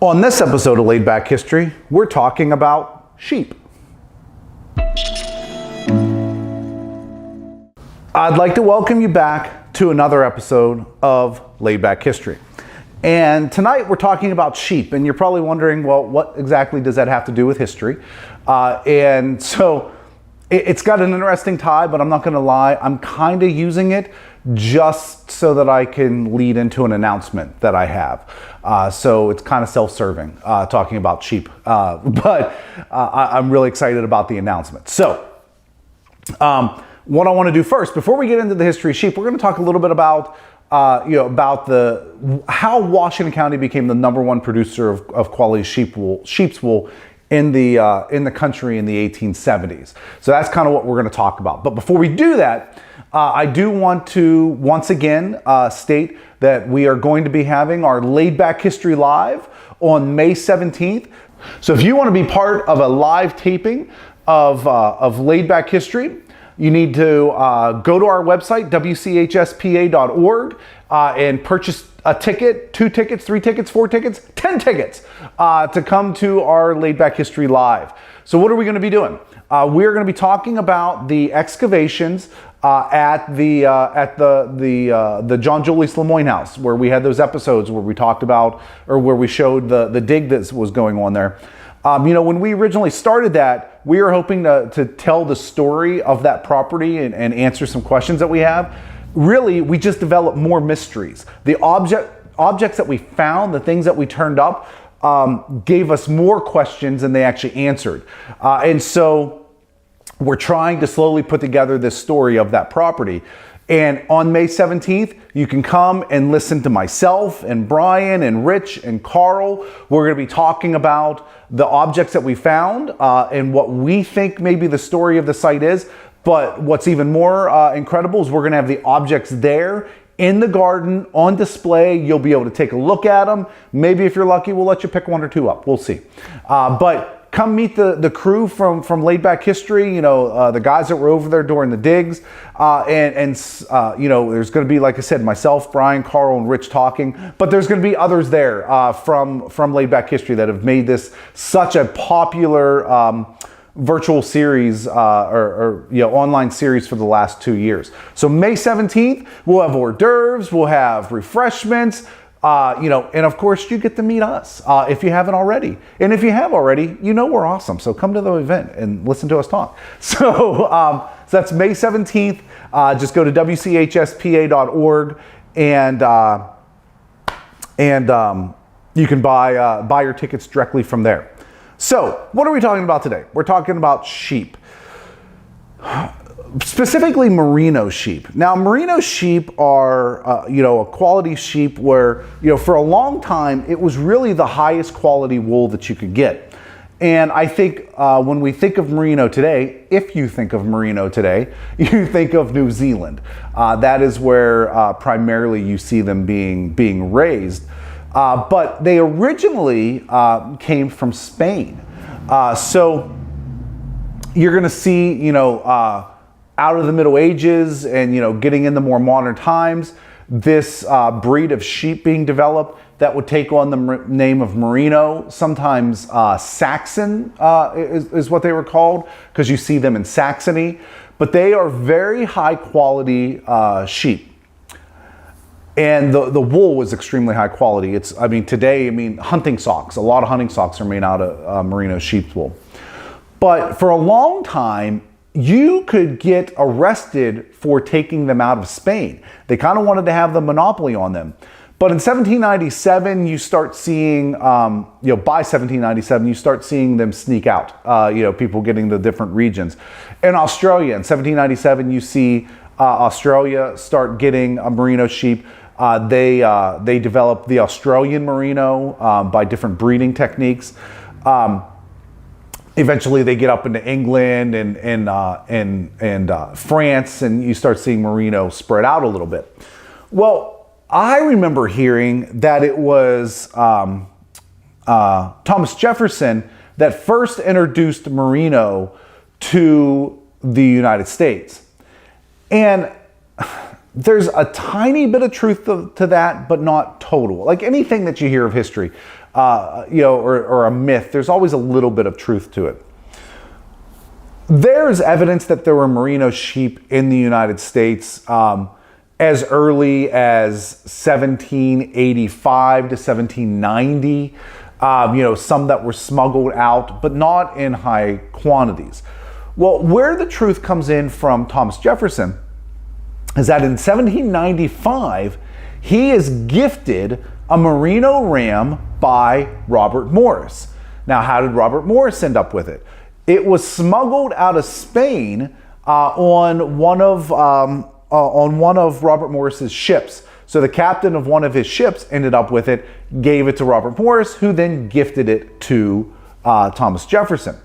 On this episode of Laid Back History, we're talking about sheep. I'd like to welcome you back to another episode of Laid Back History. And tonight we're talking about sheep, and you're probably wondering, well, what exactly does that have to do with history? And so it's got an interesting tie, but I'm not going to lie, I'm kind of using it just so that I can lead into an announcement that I have. So it's kind of self-serving talking about sheep, but I'm really excited about the announcement. So what I want to do first, before we get into the history of sheep, we're going to talk a little bit about how Washington County became the #1 producer of quality sheep's wool in the country in the 1870s. So that's kind of what we're going to talk about. But before we do that, I do want to once again state that we are going to be having our Laid Back History Live on May 17th. So if you want to be part of a live taping of Laid Back History, you need to go to our website, wchspa.org, and purchase a ticket, 2 tickets, 3 tickets, 4 tickets, 10 tickets to come to our Laid Back History Live. So what are we going to be doing? We're going to be talking about the excavations at the John Julius Lemoyne house, where we had those episodes where we talked about, or where we showed the dig that was going on there. When we originally started that, we were hoping to tell the story of that property and answer some questions that we have. Really, we just developed more mysteries. The objects that we found, the things that we turned up, gave us more questions than they actually answered. And so we're trying to slowly put together this story of that property. And on May 17th, you can come and listen to myself and Brian and Rich and Carl. We're going to be talking about the objects that we found and what we think maybe the story of the site is. But what's even more incredible is we're going to have the objects there in the garden on display. You'll be able to take a look at them. Maybe if you're lucky, we'll let you pick 1 or 2 up. We'll see. But come meet the crew from Laid Back History, the guys that were over there during the digs. There's going to be, like I said, myself, Brian, Carl, and Rich talking. But there's going to be others there from Laid Back History that have made this such a popular virtual series or online series for the last 2 years. So May 17th, we'll have hors d'oeuvres, we'll have refreshments, and of course you get to meet us if you haven't already. And if you have already, we're awesome. So come to the event and listen to us talk. So that's May 17th. Just go to wchspa.org and you can buy your tickets directly from there. So, what are we talking about today? We're talking about sheep. Specifically Merino sheep. Now, Merino sheep are, a quality sheep where, for a long time, it was really the highest quality wool that you could get. And I think when we think of Merino today, if you think of Merino today, you think of New Zealand. That is where primarily you see them being raised. But they originally came from Spain. So you're going to see, out of the Middle Ages and, getting into more modern times, this breed of sheep being developed that would take on the name of Merino. Sometimes Saxon is what they were called, because you see them in Saxony. But they are very high quality sheep. And the wool was extremely high quality. Today, hunting socks. A lot of hunting socks are made out of Merino sheep's wool. But for a long time, you could get arrested for taking them out of Spain. They kind of wanted to have the monopoly on them. But in 1797, you start seeing, by 1797, you start seeing them sneak out, people getting the different regions. In Australia, in 1797, you see Australia start getting a Merino sheep. They developed the Australian Merino by different breeding techniques. Eventually, they get up into England and France, and you start seeing Merino spread out a little bit. Well, I remember hearing that it was Thomas Jefferson that first introduced Merino to the United States. And there's a tiny bit of truth to that, but not total. Like anything that you hear of history, or a myth, there's always a little bit of truth to it. There's evidence that there were Merino sheep in the United States as early as 1785 to 1790. Some that were smuggled out, but not in high quantities. Well, where the truth comes in from Thomas Jefferson is that in 1795, he is gifted a Merino ram by Robert Morris. Now, how did Robert Morris end up with it? It was smuggled out of Spain on one of Robert Morris's ships. So the captain of one of his ships ended up with it, gave it to Robert Morris, who then gifted it to Thomas Jefferson.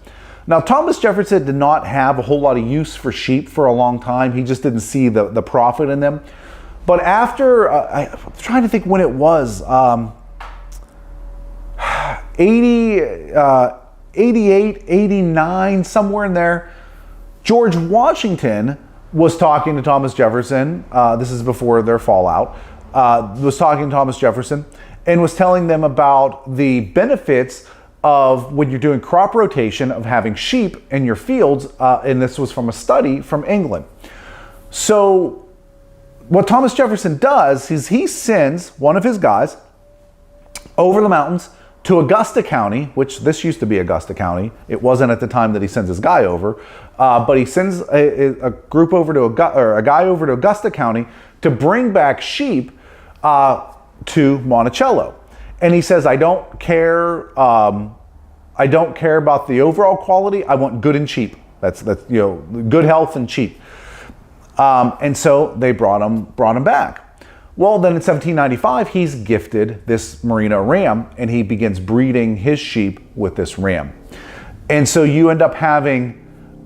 Now, Thomas Jefferson did not have a whole lot of use for sheep for a long time. He just didn't see the profit in them. But after, I'm trying to think when it was, 88, 89, somewhere in there, George Washington was talking to Thomas Jefferson. This is before their fallout. Was talking to Thomas Jefferson and was telling them about the benefits of when you're doing crop rotation of having sheep in your fields. And this was from a study from England. So what Thomas Jefferson does is he sends one of his guys over the mountains to Augusta County, which this used to be Augusta County. It wasn't at the time that he sends his guy over, but he sends a group over to a guy over to Augusta County to bring back sheep to Monticello. And he says, I don't care about the overall quality. I want good and cheap. That's good health and cheap. And so they brought him back. Well, then in 1795, he's gifted this Merino ram, and he begins breeding his sheep with this ram. And so you end up having,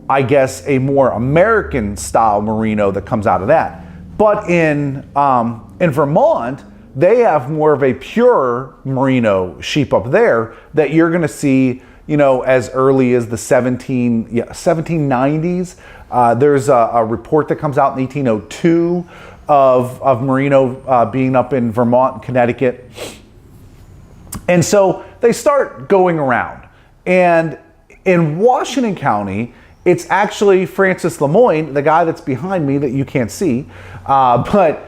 I guess, a more American style Merino that comes out of that. But in Vermont, they have more of a pure Merino sheep up there that you're going to see, as early as the 1790s. There's a report that comes out in 1802 of Merino being up in Vermont and Connecticut. And so they start going around. And in Washington County, it's actually Francis Lemoyne, the guy that's behind me that you can't see, but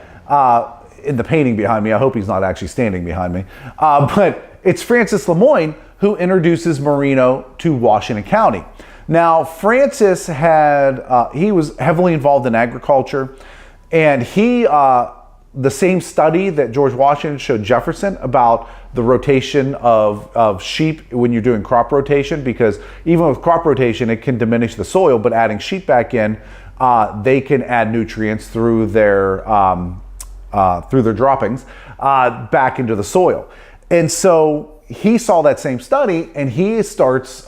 in the painting behind me, I hope he's not actually standing behind me, but it's Francis Lemoyne who introduces Merino to Washington County. Now, Francis he was heavily involved in agriculture, and the same study that George Washington showed Jefferson about the rotation of sheep when you're doing crop rotation, because even with crop rotation, it can diminish the soil, but adding sheep back in, they can add nutrients through their droppings back into the soil. And so he saw that same study, and he starts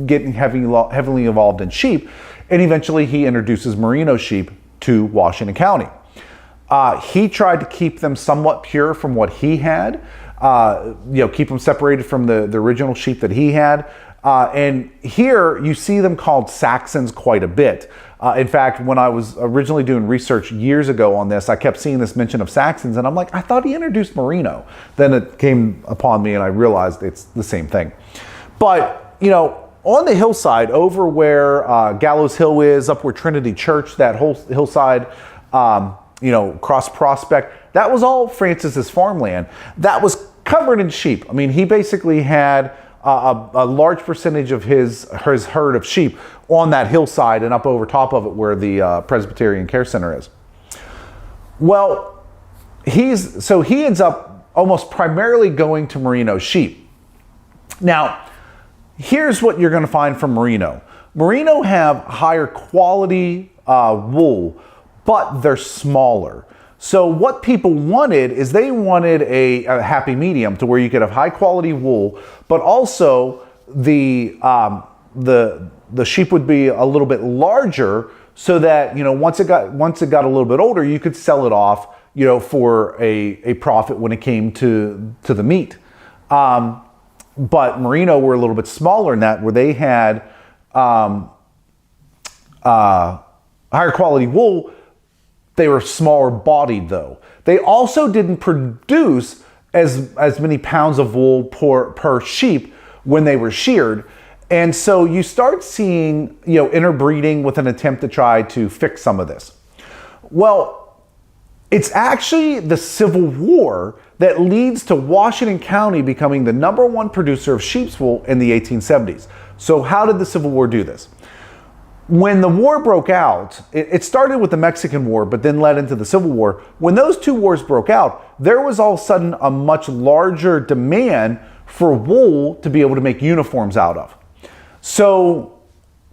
getting heavily involved in sheep, and eventually he introduces Merino sheep to Washington County. He tried to keep them somewhat pure from what he had, keep them separated from the original sheep that he had. And here you see them called Saxons quite a bit. In fact, when I was originally doing research years ago on this, I kept seeing this mention of Saxons, and I'm like, I thought he introduced Merino. Then it came upon me, and I realized it's the same thing. But, on the hillside, over where Gallows Hill is, up where Trinity Church, that whole hillside, Cross Prospect, that was all Francis's farmland. That was covered in sheep. I mean, he basically had a large percentage of his herd of sheep on that hillside and up over top of it where the Presbyterian Care Center is. Well, he ends up almost primarily going to Merino sheep. Now, here's what you're going to find from Merino. Merino have higher quality wool, but they're smaller. So what people wanted is they wanted a happy medium to where you could have high quality wool, but also the sheep would be a little bit larger, so that once it got a little bit older, you could sell it off for a profit when it came to the meat. But Merino were a little bit smaller in that, where they had higher quality wool, They were smaller bodied though. They also didn't produce as many pounds of wool per sheep when they were sheared. And so you start seeing, interbreeding with an attempt to try to fix some of this. Well, it's actually the Civil War that leads to Washington County becoming the #1 producer of sheep's wool in the 1870s. So how did the Civil War do this? When the war broke out, it started with the Mexican War, but then led into the Civil War. When those two wars broke out, there was all of a sudden a much larger demand for wool to be able to make uniforms out of. So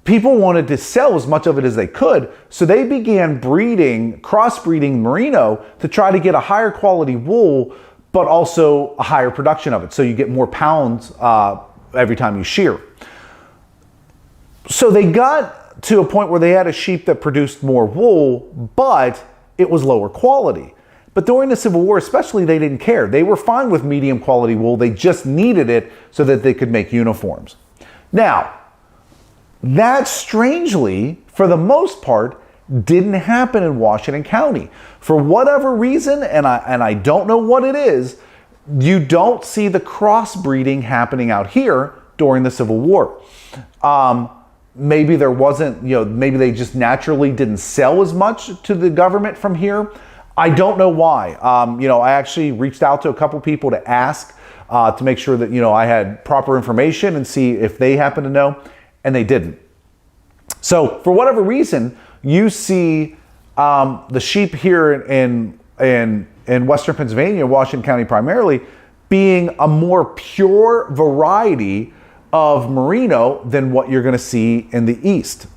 people wanted to sell as much of it as they could, so they began crossbreeding merino to try to get a higher quality wool, but also a higher production of it. So you get more pounds every time you shear. So they got to a point where they had a sheep that produced more wool, but it was lower quality. But during the Civil War especially, they didn't care. They were fine with medium quality wool. They just needed it so that they could make uniforms. Now, that strangely, for the most part, didn't happen in Washington County. For whatever reason, and I don't know what it is, you don't see the crossbreeding happening out here during the Civil War. Maybe there wasn't, maybe they just naturally didn't sell as much to the government from here. I don't know why. I actually reached out to a couple people to ask to make sure that, I had proper information and see if they happen to know, and they didn't. So for whatever reason, you see the sheep here in Western Pennsylvania, Washington County primarily, being a more pure variety of merino than what you're going to see in the East.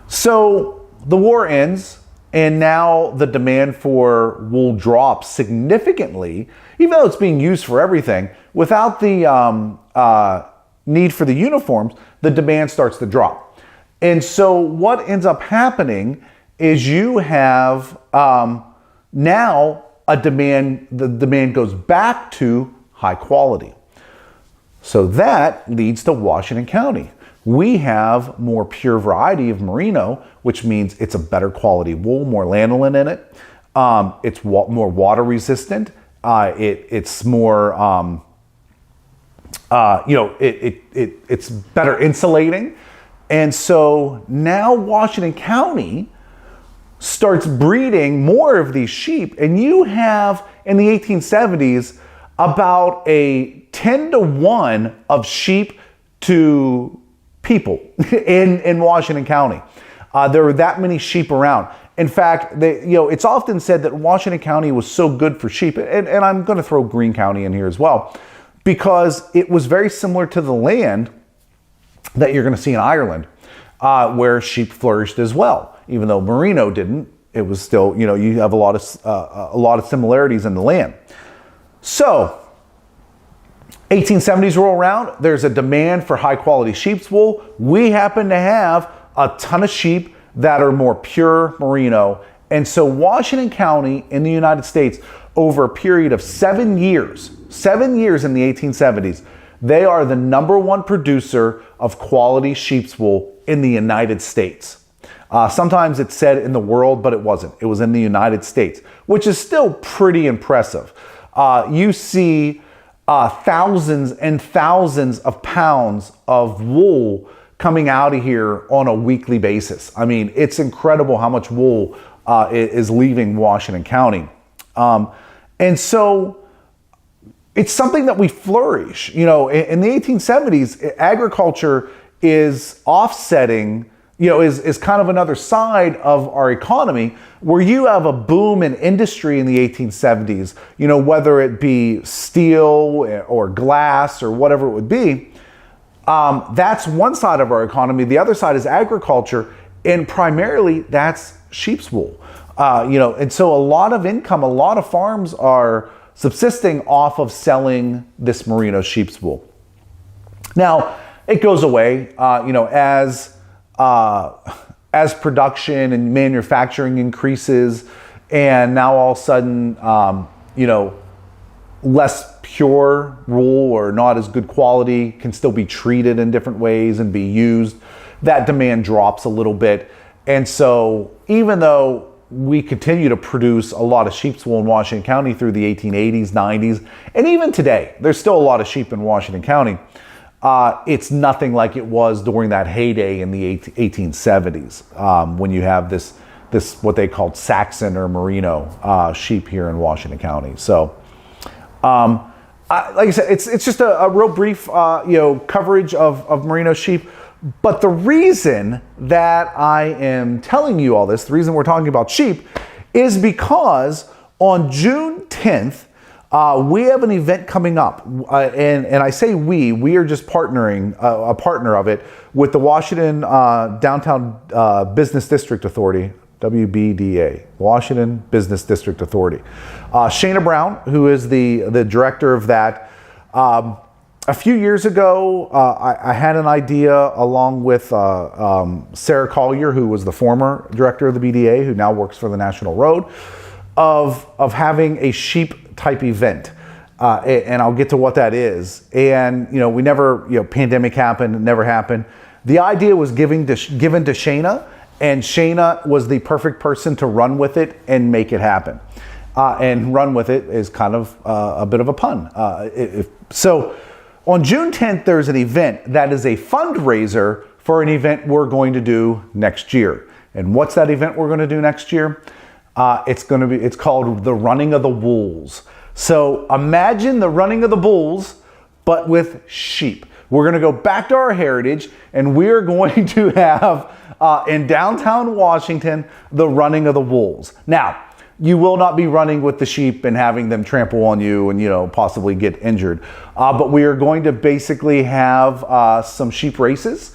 So the war ends, and now the demand for wool drops significantly, even though it's being used for everything. Without the need for the uniforms, the demand starts to drop. And so what ends up happening is you have now the demand goes back to high quality. So that leads to Washington County. We have more pure variety of merino, which means it's a better quality wool, more lanolin in it. It's more water resistant. It's more, it's better insulating. And so now Washington County starts breeding more of these sheep. And you have, in the 1870s, about a 10-to-1 of sheep to people in Washington County. There were that many sheep around. In fact, it's often said that Washington County was so good for sheep, and I'm going to throw Greene County in here as well, because it was very similar to the land that you're going to see in Ireland, where sheep flourished as well. Even though merino didn't, it was still, you have a lot of similarities in the land. So 1870s roll around, there's a demand for high quality sheep's wool. We happen to have a ton of sheep that are more pure merino. And so Washington County in the United States, over a period of 7 years in the 1870s, they are the #1 producer of quality sheep's wool in the United States. Sometimes it's said in the world, but it wasn't. It was in the United States, which is still pretty impressive. You see thousands and thousands of pounds of wool coming out of here on a weekly basis. I mean, it's incredible how much wool is leaving Washington County. And so it's something that we flourish. In the 1870s, agriculture is offsetting, is kind of another side of our economy, where you have a boom in industry in the 1870s, whether it be steel or glass or whatever it would be. That's one side of our economy. The other side is agriculture, and primarily that's sheep's wool. And so a lot of income, a lot of farms are subsisting off of selling this merino sheep's wool. Now, it goes away, as production and manufacturing increases, and now all of a sudden, less pure wool or not as good quality can still be treated in different ways and be used. That demand drops a little bit. And so even though we continue to produce a lot of sheep's wool in Washington County through the 1880s, 90s, and even today. There's still a lot of sheep in Washington County. It's nothing like it was during that heyday in the 1870s, when you have this what they called Saxon or Merino sheep here in Washington County. So, like I said, it's just a real brief coverage of Merino sheep. But the reason that I am telling you all this, the reason we're talking about sheep, is because on June 10th, we have an event coming up, and I say we are just partnering, a partner of it, with the Washington Downtown Business District Authority, WBDA, Washington Business District Authority. Shana Brown, who is the director of that, a few years ago, I had an idea along with Sarah Collier, who was the former director of the BDA, who now works for the National Road, of having a sheep type event. And I'll get to what that is. And, we never, pandemic happened, it never happened. The idea was given to Shana, and Shana was the perfect person to run with it and make it happen. And run with it is kind of a bit of a pun. So on June 10th, there's an event that is a fundraiser for an event we're going to do next year. And what's that event we're going to do next year? It's called the Running of the Wolves. So imagine the Running of the Bulls, but with sheep. We're going to go back to our heritage, and we're going to have in downtown Washington the Running of the Wolves. Now, you will not be running with the sheep and having them trample on you and, possibly get injured. But we are going to basically have some sheep races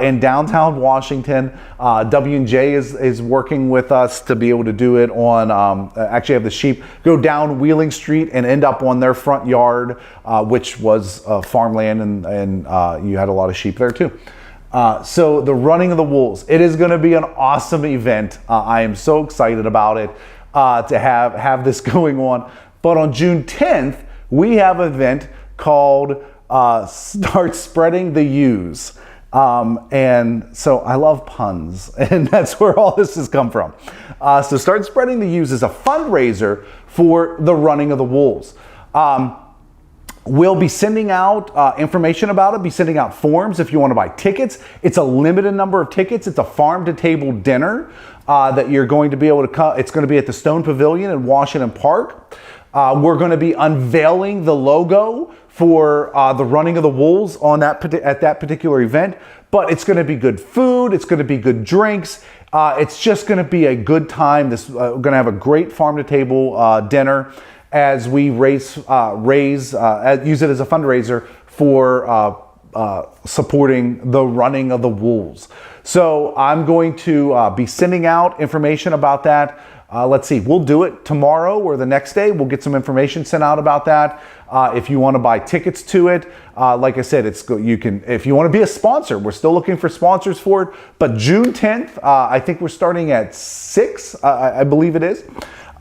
in downtown Washington. W&J is working with us to be able to do it on, actually have the sheep go down Wheeling Street and end up on their front yard, which was farmland, and you had a lot of sheep there too. So the Running of the Wolves, it is going to be an awesome event. I am so excited about it. To have this going on. But on June 10th, we have an event called Start Spreading the Ewes. And so I love puns, and that's where all this has come from. So Start Spreading the Ewes is a fundraiser for the Running of the Wolves. We'll be sending out information about it, be sending out forms if you want to buy tickets. It's a limited number of tickets. It's a farm-to-table dinner that you're going to be able to come. It's going to be at the Stone Pavilion in Washington Park. We're going to be unveiling the logo for the Running of the Wolves at that particular event. But it's going to be good food. It's going to be good drinks. It's just going to be a good time. We're going to have a great farm-to-table dinner as we use it as a fundraiser for supporting the Running of the Wolves. So I'm going to be sending out information about that. Let's see, we'll do it tomorrow or the next day. We'll get some information sent out about that. If you want to buy tickets to it, like I said, you can. If you want to be a sponsor, we're still looking for sponsors for it. But June 10th, I think we're starting at 6. I believe it is.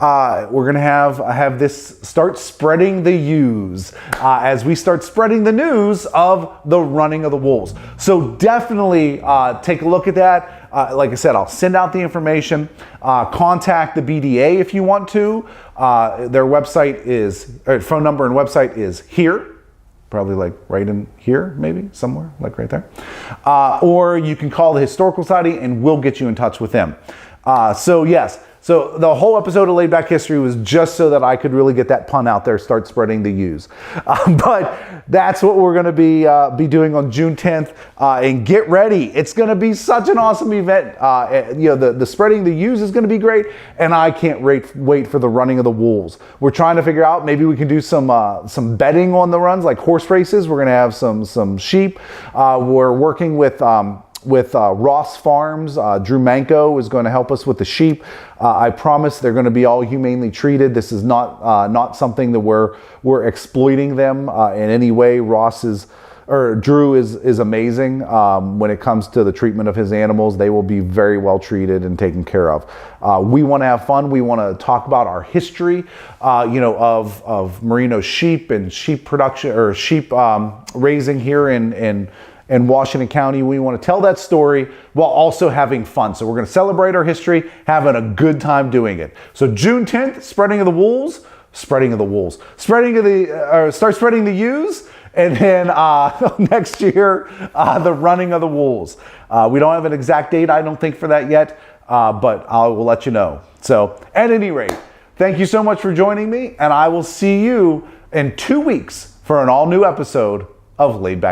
We're going to have this Start Spreading the Ewes as we start spreading the news of the Running of the Wolves. So definitely take a look at that. Like I said, I'll send out the information. Contact the BDA if you want to. Their website phone number and website is here. Probably like right in here, maybe somewhere, like right there. Or you can call the Historical Society and we'll get you in touch with them. So yes. So the whole episode of Laid Back History was just so that I could really get that pun out there, Start Spreading the Ewes. But that's what we're going to be doing on June 10th. And get ready. It's going to be such an awesome event. The Spreading the Ewes is going to be great. And I can't wait for the Running of the Wolves. We're trying to figure out, maybe we can do some betting on the runs, like horse races. We're going to have some sheep. We're working with Ross Farms. Drew Manko is going to help us with the sheep. I promise they're going to be all humanely treated. This is not something that we're exploiting them in any way. Drew is amazing when it comes to the treatment of his animals. They will be very well treated and taken care of. We want to have fun. We want to talk about our history, of Merino sheep and sheep production or sheep raising here in in Washington County. We want to tell that story while also having fun. So we're going to celebrate our history, having a good time doing it. So June 10th, spreading of the wolves, start spreading the ewes. And then next year, the running of the wolves. We don't have an exact date, I don't think, for that yet, but I will let you know. So at any rate, thank you so much for joining me, and I will see you in 2 weeks for an all-new episode of Laid Back